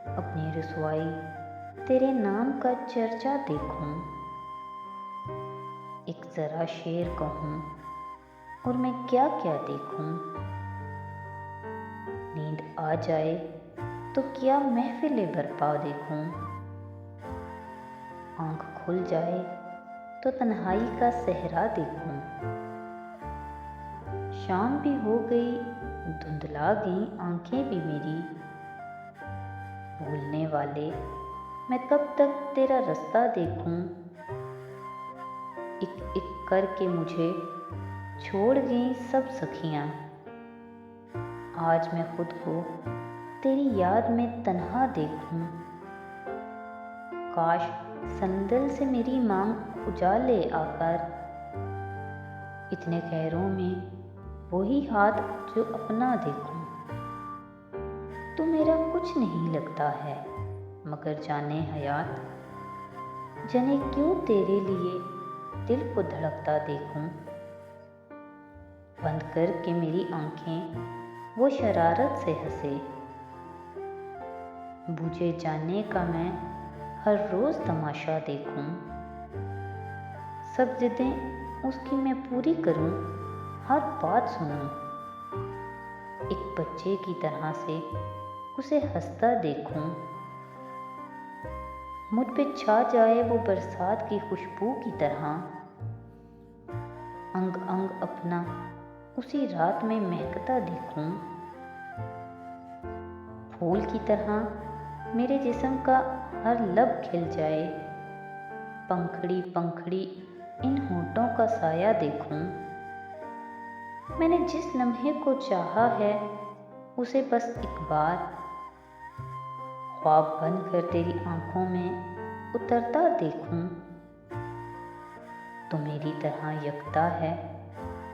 अपनी रसवाई तेरे नाम का चर्चा देखूं, एक जरा शेर कहूं और मैं क्या क्या देखूं। नींद आ जाए तो क्या महफिलें बरपा देखूं, आंख खुल जाए तो तन्हाई का सहरा देखूं। शाम भी हो गई, धुंधला गई आंखें भी मेरी, भूलने वाले मैं कब तक तेरा रास्ता देखूं। एक एक करके मुझे छोड़ गई सब सखियां, आज मैं खुद को तेरी याद में तन्हा देखूं। काश संदल से मेरी मांग उजाले आकर, इतने खैरों में वही हाथ जो अपना देखूं। तू मेरा कुछ नहीं लगता है मगर जाने हयात, जाने क्यों तेरे लिए दिल को धड़कता देखूं। बंद करके मेरी आंखें वो शरारत से हंसे, बुझे जाने का मैं हर रोज तमाशा देखूं। सब जिद्दें उसकी मैं पूरी करूं, हर बात सुनूं, एक बच्चे की तरह से उसे हंसता देखूं। मुझ पे छा जाए वो बरसात की खुशबू की तरह, अंग अंग अपना उसी रात में महकता देखूं। फूल की तरह मेरे जिस्म का हर लब खिल जाए, पंखड़ी पंखड़ी इन होठों का साया देखूं। मैंने जिस लम्हे को चाहा है उसे बस एक बार, ख्वाब बनकर तेरी आंखों में उतरता देखूं। तो मेरी तरह यकता है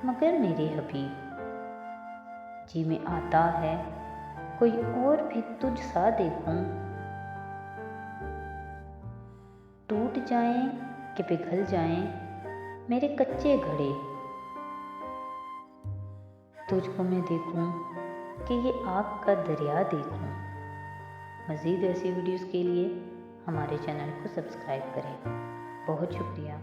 मगर मेरे हबीब, जी में आता है कोई और भी तुझ सा देखूं। टूट जाएं कि पिघल जाएं मेरे कच्चे घड़े, तुझको मैं देखूं कि ये आग का दरिया देखूं। मज़ीद ऐसी वीडियोस के लिए हमारे चैनल को सब्सक्राइब करें। बहुत शुक्रिया।